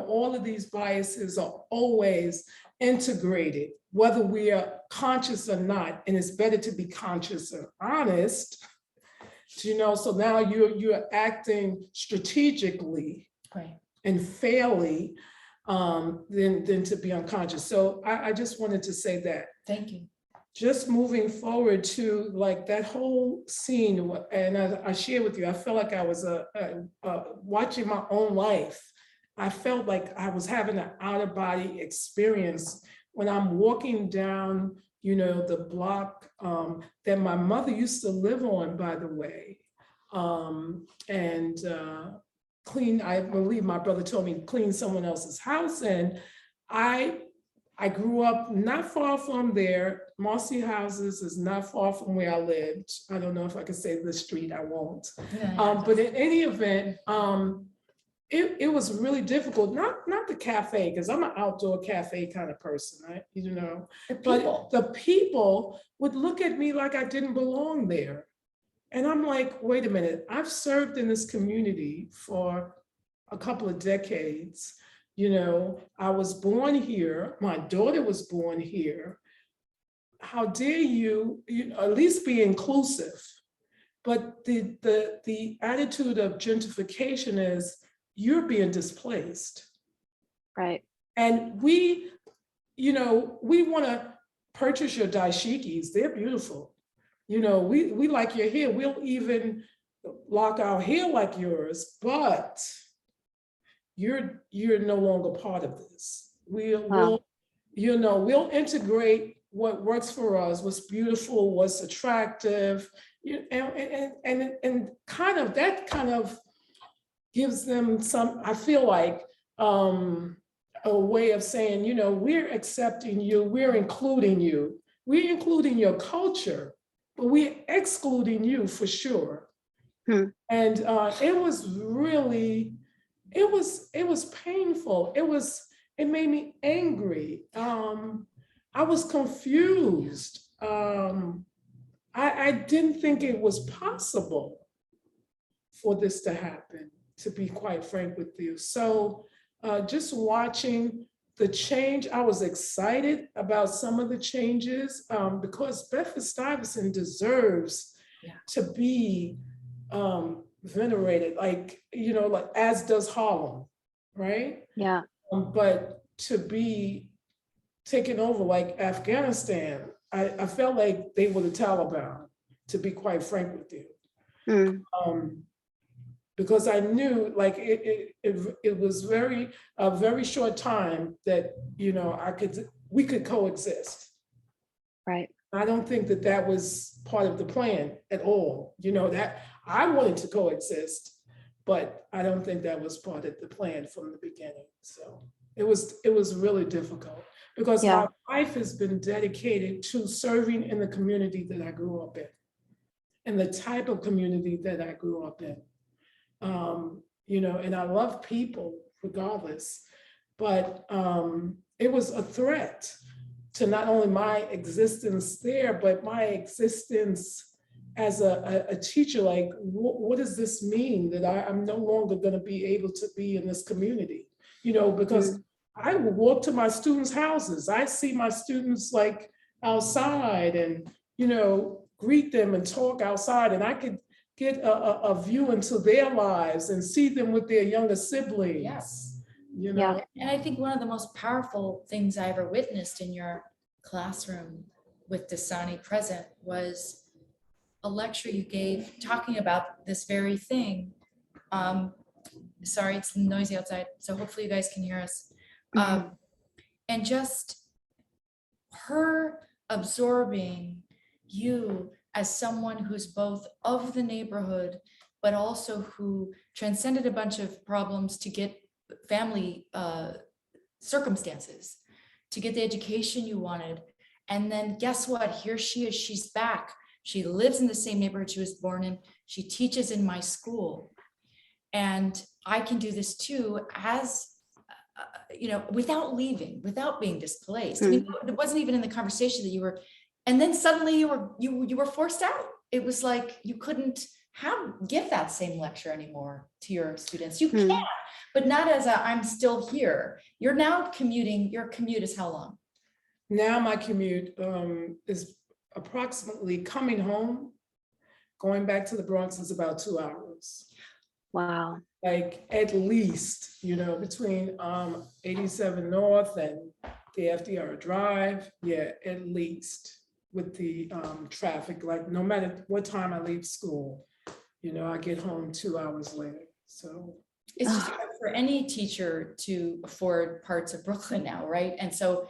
All of these biases are always integrated, whether we are conscious or not. And it's better to be conscious and honest, so now you're acting strategically and fairly than to be unconscious. So I just wanted to say that. Thank you. Just moving forward to like that whole scene, and I share with you, I felt like I was watching my own life. I felt like I was having an out-of-body experience when I'm walking down, the block that my mother used to live on, by the way, and clean. I believe my brother told me to clean someone else's house, and I grew up not far from there. Marcy Houses is not far from where I lived. I don't know if I can say the street, I won't. But in any event, it was really difficult, not the cafe, because I'm an outdoor cafe kind of person, right? But the people would look at me like I didn't belong there. And I'm like, wait a minute, I've served in this community for a couple of decades. You know, I was born here, my daughter was born here. How dare you, at least be inclusive? But the attitude of gentrification is you're being displaced. Right. And we want to purchase your dashikis. They're beautiful. We like your hair. We'll even lock our hair like yours, but you're no longer part of this. We'll integrate what works for us, what's beautiful, what's attractive, and kind of gives them some, I feel like, a way of saying, we're accepting you, we're including you, we're including your culture, but we're excluding you for sure. And it was really, it was painful. It made me angry. I was confused. I didn't think it was possible for this to happen, to be quite frank with you. So just watching the change, I was excited about some of the changes because Bedford-Stuyvesant deserves to be venerated, like as does Harlem, right? Yeah. But to be taken over like Afghanistan, I felt like they were the Taliban, to be quite frank with you. Because I knew like it was a very short time that we could coexist. Right. I don't think that was part of the plan at all. That I wanted to coexist, but I don't think that was part of the plan from the beginning. So it was really difficult because my life has been dedicated to serving in the community that I grew up in, and the type of community that I grew up in. And I love people regardless, but it was a threat to not only my existence there, but my existence as a teacher. Like, what does this mean that I'm no longer going to be able to be in this community? Because I would walk to my students' houses. I see my students like outside and, greet them and talk outside, and I could get a view into their lives and see them with their younger siblings. Yes. And I think one of the most powerful things I ever witnessed in your classroom with Dasani present was a lecture you gave talking about this very thing. Sorry, it's noisy outside, so hopefully you guys can hear us. And just her absorbing you as someone who's both of the neighborhood, but also who transcended a bunch of problems to get family circumstances, to get the education you wanted. And then guess what? Here she is, she's back. She lives in the same neighborhood she was born in. She teaches in my school. And I can do this too, as without leaving, without being displaced. I mean, it wasn't even in the conversation that you were, and then suddenly you were forced out. It was like you couldn't give that same lecture anymore to your students. You can, but not as I'm still here. You're now commuting. Your commute is how long? Now my commute is approximately coming home, going back to the Bronx is about 2 hours. Wow. Like at least, between 87 North and the FDR Drive, at least with the traffic, like no matter what time I leave school, I get home 2 hours later. So it's just hard for any teacher to afford parts of Brooklyn now, right? And so,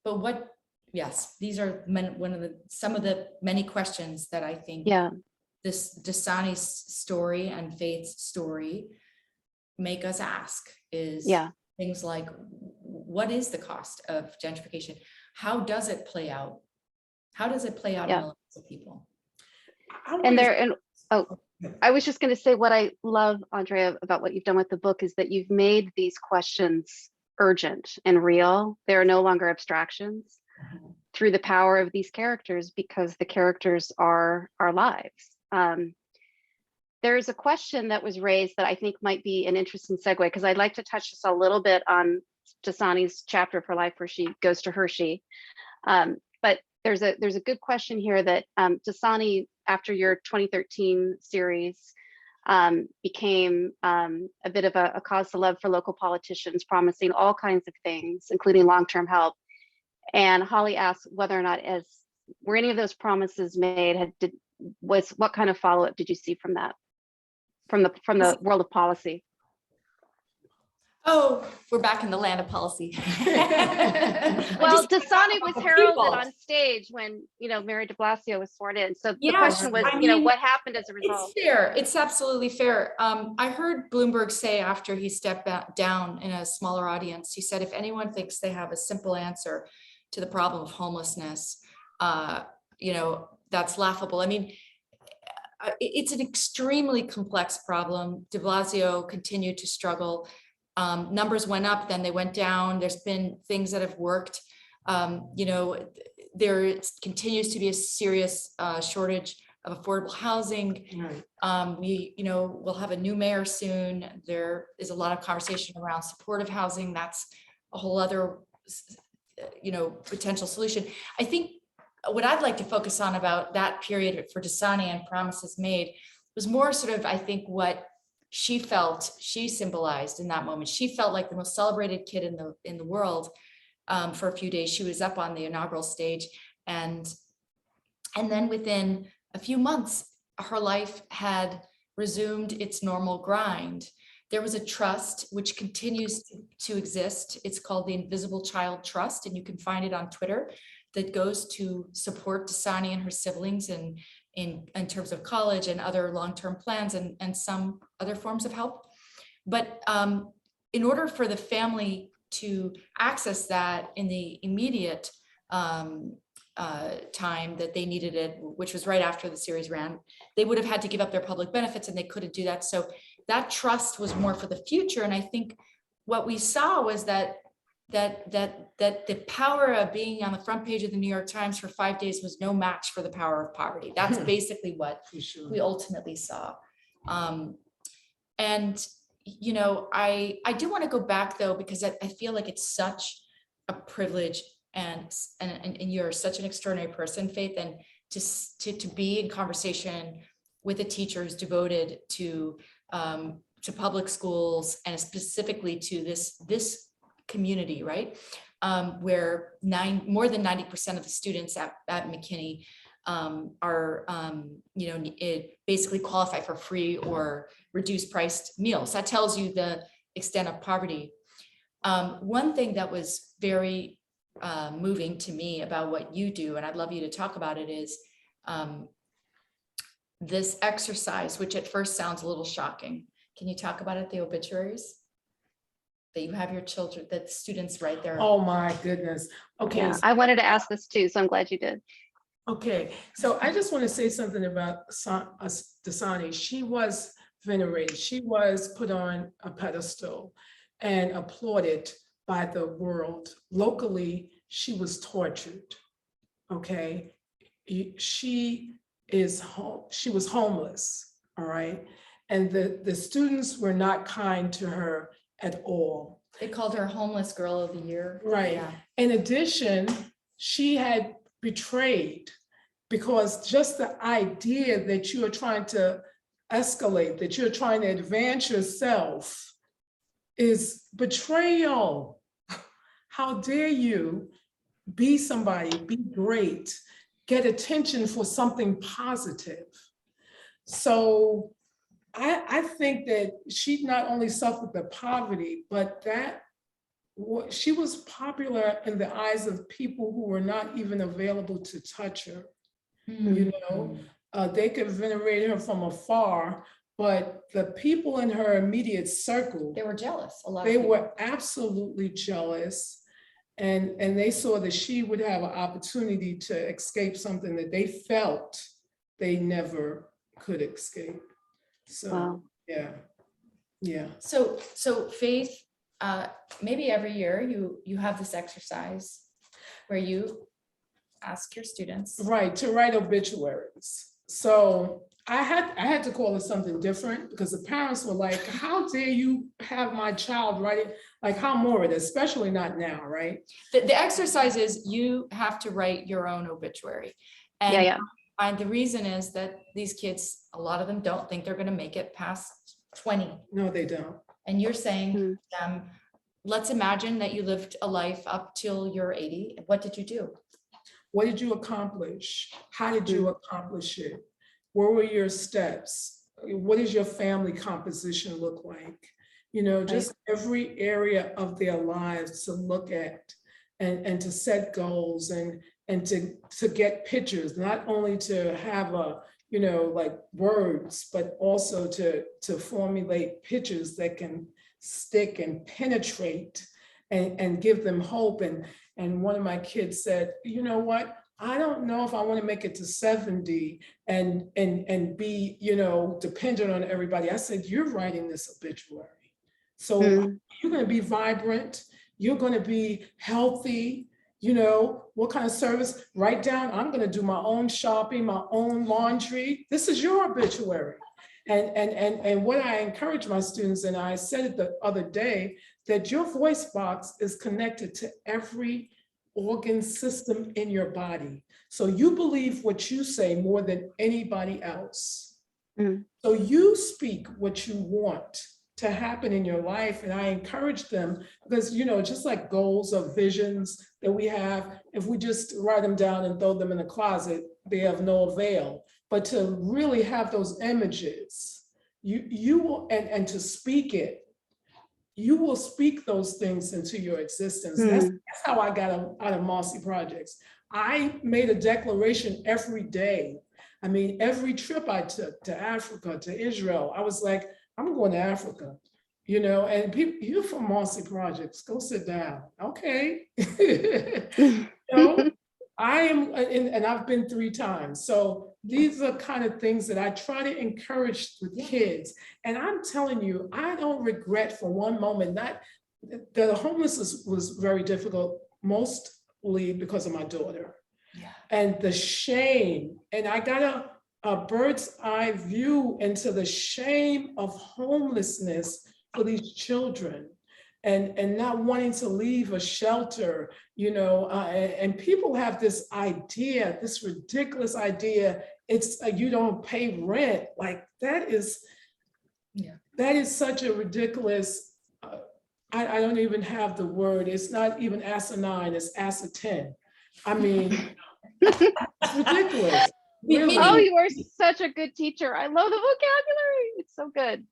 but these are some of the many questions that I think this Dasani's story and Faith's story make us ask is things like, what is the cost of gentrification? How does it play out? How does it play out in the lives of people? I was just going to say, what I love, Andrea, about what you've done with the book is that you've made these questions urgent and real. They are no longer abstractions through the power of these characters, because the characters are our lives. there's a question that was raised that I think might be an interesting segue, because I'd like to touch just a little bit on Dasani's chapter for life where she goes to Hershey. But there's a good question here that Dasani, after your 2013 series, became a bit of a cause to love for local politicians, promising all kinds of things, including long-term help. And Holly asked whether or not were any of those promises made? What kind of follow-up did you see from that, from the world of policy? Oh, we're back in the land of policy. Well, Dasani was heralded on stage when, Mary de Blasio was sworn in. So the question was, what happened as a result? It's fair. It's absolutely fair. I heard Bloomberg say after he stepped down in a smaller audience, he said, if anyone thinks they have a simple answer to the problem of homelessness, that's laughable. I mean, it's an extremely complex problem. De Blasio continued to struggle. Numbers went up, then they went down. There's been things that have worked. There continues to be a serious shortage of affordable housing. Right. We'll have a new mayor soon. There is a lot of conversation around supportive housing. That's a whole other, potential solution. I think what I'd like to focus on about that period for Dasani and promises made was more sort of, I think, what she felt she symbolized in that moment. She felt like the most celebrated kid in the world for a few days. She was up on the inaugural stage, and then within a few months, her life had resumed its normal grind. There was a trust which continues to exist. It's called the Invisible Child Trust, and you can find it on Twitter, that goes to support Dasani and her siblings in terms of college and other long-term plans and some other forms of help. But in order for the family to access that in the immediate time that they needed it, which was right after the series ran, they would have had to give up their public benefits, and they couldn't do that. So that trust was more for the future. And I think what we saw was that the power of being on the front page of the New York Times for 5 days was no match for the power of poverty. That's basically what we ultimately saw. I do want to go back though, because I feel like it's such a privilege, and you're such an extraordinary person, Faith, and to be in conversation with a teacher who's devoted to public schools, and specifically to this community, right? Where more than 90% of the students at McKinney are, basically qualify for free or reduced priced meals. That tells you the extent of poverty. One thing that was very moving to me about what you do, and I'd love you to talk about it, is this exercise, which at first sounds a little shocking. Can you talk about it, the obituaries? That you have your children, that students write their. Oh my goodness. Okay. Yeah, I wanted to ask this too, so I'm glad you did. Okay, so I just want to say something about Dasani. She was venerated. She was put on a pedestal and applauded by the world. Locally, she was tortured. Okay, she was homeless. All right, and the students were not kind to her at all. They called her Homeless Girl of the Year. Right. Yeah. In addition, she had betrayed, because just the idea that you are trying to escalate, that you're trying to advance yourself, is betrayal. How dare you be somebody, be great, get attention for something positive? So I think that she not only suffered the poverty, but that she was popular in the eyes of people who were not even available to touch her. They could venerate her from afar, but the people in her immediate circle, They were jealous. A lot. they were absolutely jealous, and they saw that she would have an opportunity to escape something that they felt they never could escape. So Wow. yeah. So Faith, maybe every year you have this exercise where you ask your students. Right, to write obituaries. So I had to call it something different because the parents were like, how dare you have my child write it? Like, how morbid, especially not now, right? The exercise is you have to write your own obituary. Yeah, And, yeah. and the reason is that these kids, a lot of them don't think they're going to make it past 20. No, they don't. And you're saying, Mm. let's imagine that you lived a life up till you're 80. What did you do? What did you accomplish? How did you Mm. accomplish it? What were your steps? What does your family composition look like? You know, just every area of their lives to look at and to set goals and to get pictures, not only to have a, you know, like words, but also to formulate pictures that can stick and penetrate and give them hope. And one of my kids said, you know what? I don't know if I want to make it to 70 and be, you know, dependent on everybody. I said, you're writing this obituary. So Mm. you're going to be vibrant. You're going to be healthy. You know, what kind of service? Write down, I'm going to do my own shopping, my own laundry. This is your obituary. And what I encourage my students, and I said it the other day, that your voice box is connected to every organ system in your body. So you believe what you say more than anybody else. Mm. So you speak what you want to happen in your life. And I encourage them because, you know, just like goals or visions that we have, if we just write them down and throw them in a closet, they have no avail. But to really have those images, you will, and to speak it, you will speak those things into your existence. That's how I got out of Mossy Projects. I made a declaration every day. I mean, every trip I took to Africa, to Israel, I was like, I'm going to Africa, you know, and people, you're from Mossy Projects, go sit down. Okay. You know, I am, and I've been 3 times. So these are kind of things that I try to encourage with kids. And I'm telling you, I don't regret for one moment, not the homelessness was very difficult, mostly because of my daughter. Yeah. And the shame, and I got a bird's eye view into the shame of homelessness for these children. And not wanting to leave a shelter, you know, and people have this idea, this ridiculous idea, it's you don't pay rent. Like that is such a ridiculous, I don't even have the word, it's not even asinine, it's asinine. I mean, it's ridiculous. Really. Oh, you are such a good teacher. I love the vocabulary. It's so good.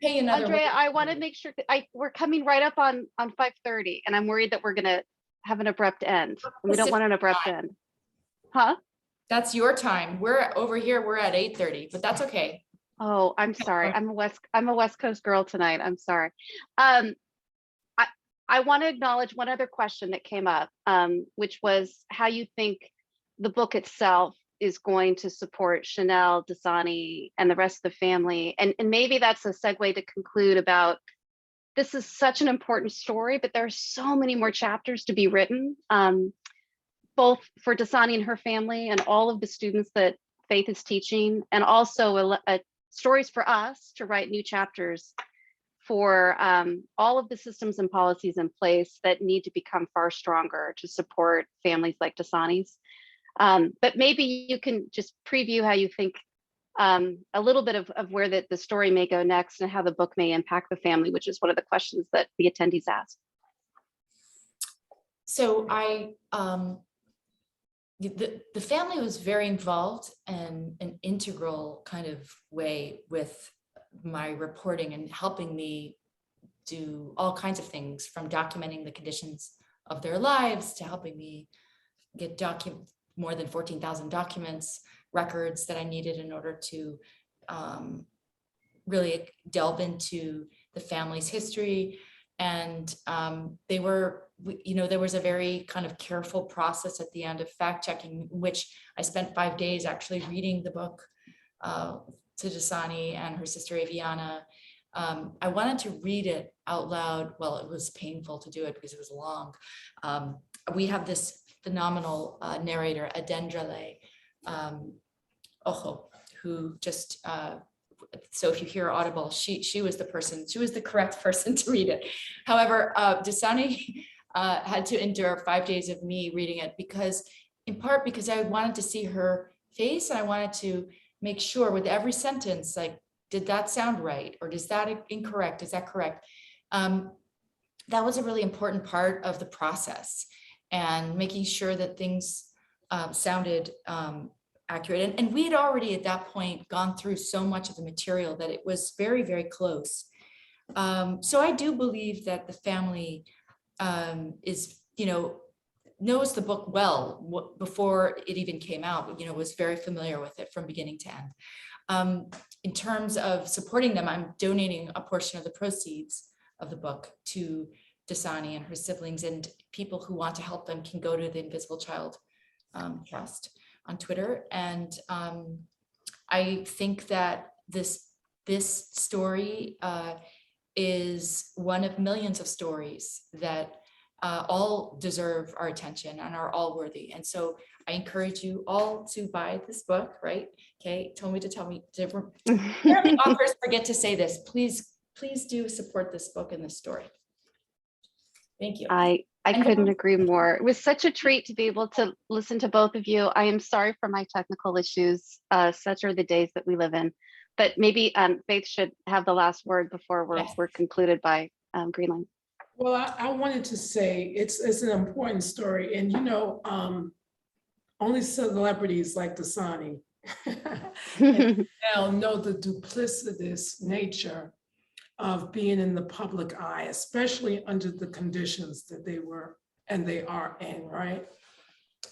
Pay another Andrea, way. I want to make sure that we're coming right up on 5:30, and I'm worried that we're gonna have an abrupt end. And we don't want an abrupt end. Huh? That's your time. We're over here, we're at 8:30, but that's okay. Oh, I'm sorry. I'm a West Coast girl tonight. I'm sorry. I want to acknowledge one other question that came up, which was how you think the book itself is going to support Chanel, Dasani, and the rest of the family. And maybe that's a segue to conclude about, this is such an important story, but there are so many more chapters to be written, both for Dasani and her family and all of the students that Faith is teaching, and also stories for us to write new chapters for all of the systems and policies in place that need to become far stronger to support families like Dasani's. But maybe you can just preview how you think a little bit of where the story may go next and how the book may impact the family, which is one of the questions that the attendees asked. So the family was very involved in an integral kind of way with my reporting and helping me do all kinds of things, from documenting the conditions of their lives to helping me get more than 14,000 documents, records that I needed in order to really delve into the family's history. And they were, you know, there was a very kind of careful process at the end of fact checking, which I spent 5 days actually reading the book to Dasani and her sister Aviana. I wanted to read it out loud. Well, it was painful to do it because it was long. We have this phenomenal narrator, Adendrale, Ojo, who just, so if you hear audible, she was the person, she was the correct person to read it. However, Dasani had to endure 5 days of me reading it in part because I wanted to see her face, and I wanted to make sure with every sentence, like, did that sound right? Or is that incorrect? Is that correct? That was a really important part of the process, and making sure that things sounded accurate. And we had already at that point gone through so much of the material that it was very, very close. So I do believe that the family is, knows the book well before it even came out, was very familiar with it from beginning to end. In terms of supporting them, I'm donating a portion of the proceeds of the book to Dasani and her siblings, and people who want to help them can go to the Invisible Child Trust on Twitter. And I think that this story is one of millions of stories that all deserve our attention and are all worthy. And so I encourage you all to buy this book, right? Okay, told me to tell me, apparently authors forget to say this. Please do support this book and this story. Thank you. I couldn't agree more. It was such a treat to be able to listen to both of you. I am sorry for my technical issues. Such are the days that we live in. But maybe Faith should have the last word before we're concluded by Greenland. Well, I wanted to say it's an important story, and only celebrities like Dasani now know the duplicitous nature of being in the public eye, especially under the conditions that they were and they are in, right?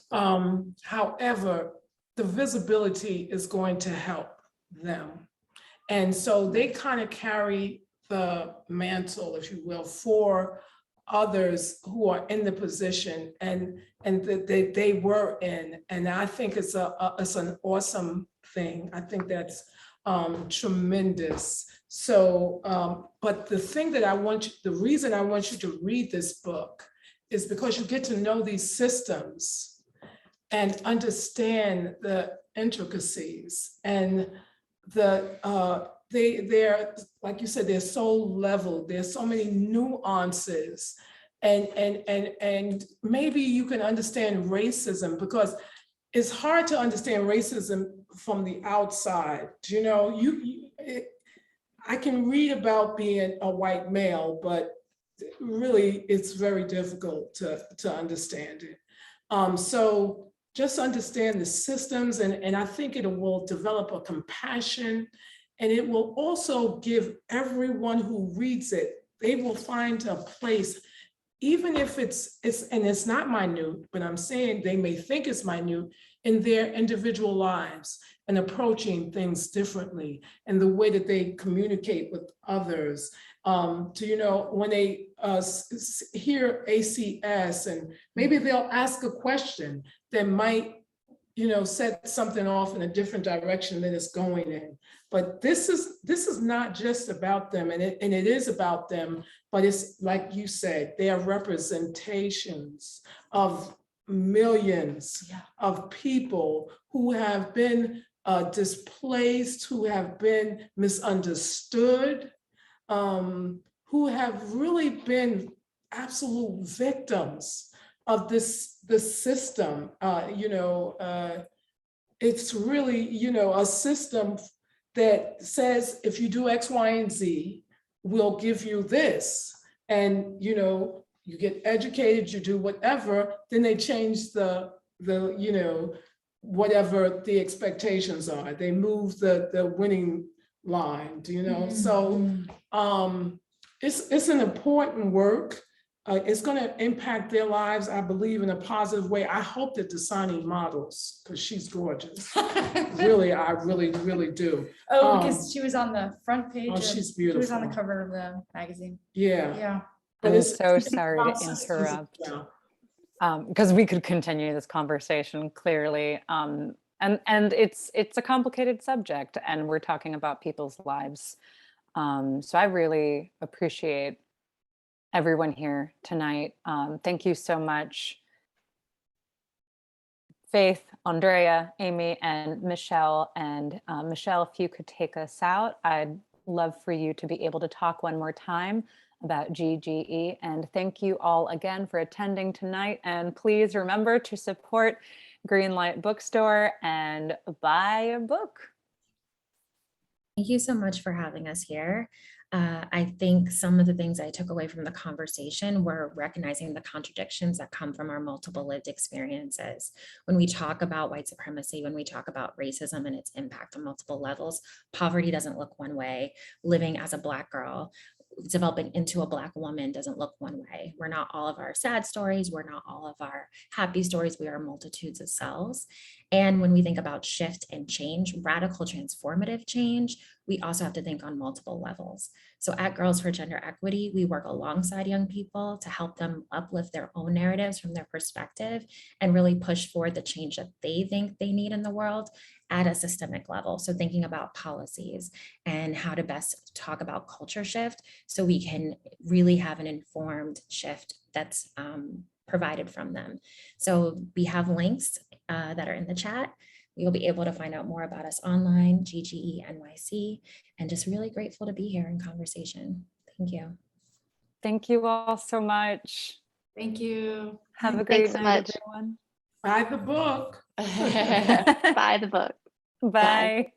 However, the visibility is going to help them. And so they kind of carry the mantle, if you will, for others who are in the position and that they were in. And I think it's an awesome thing. I think that's tremendous. So, but the thing that the reason I want you to read this book is because you get to know these systems and understand the intricacies, and they're, like you said, they're so leveled. There's so many nuances, and maybe you can understand racism, because it's hard to understand racism from the outside. I can read about being a white male, but really it's very difficult to understand it. So just understand the systems, and I think it will develop a compassion, and it will also give everyone who reads it, they will find a place, even if it's not minute, but I'm saying they may think it's minute in their individual lives, and approaching things differently, and the way that they communicate with others. When they hear ACS, and maybe they'll ask a question that might, set something off in a different direction than it's going in. But this is not just about them, and it is about them, but it's like you said, they are representations of millions of people who have been displaced, who have been misunderstood, who have really been absolute victims of this system. It's really, a system that says, if you do X, Y, and Z, we'll give you this. And, you get educated, you do whatever, then they change the whatever the expectations are. They move the winning line, So it's an important work. It's going to impact their lives, I believe, in a positive way. I hope that Dasani models, because she's gorgeous. Really, I really, really do. Oh, because she was on the front page. Oh, she's beautiful. She was on the cover of the magazine. Yeah. Yeah. I'm so sorry to interrupt, because we could continue this conversation clearly. And it's a complicated subject, and we're talking about people's lives. So I really appreciate everyone here tonight. Thank you so much. Faith, Andrea, Amy, and Michelle. And Michelle, if you could take us out, I'd love for you to be able to talk one more time about GGE. And thank you all again for attending tonight. And please remember to support Greenlight Bookstore and buy a book. Thank you so much for having us here. I think some of the things I took away from the conversation were recognizing the contradictions that come from our multiple lived experiences. When we talk about white supremacy, when we talk about racism and its impact on multiple levels, poverty doesn't look one way. Living as a Black girl, developing into a Black woman doesn't look one way. We're not all of our sad stories. We're not all of our happy stories. We are multitudes of selves. And when we think about shift and change, radical transformative change, we also have to think on multiple levels. So at Girls for Gender Equity, we work alongside young people to help them uplift their own narratives from their perspective and really push forward the change that they think they need in the world at a systemic level. So thinking about policies and how to best talk about culture shift so we can really have an informed shift that's provided from them. So we have links that are in the chat. You'll be able to find out more about us online, GGE NYC, and just really grateful to be here in conversation. Thank you. Thank you all so much. Thank you. Have a great Thanks so night, much. everyone. Buy the book. Buy the book. Bye.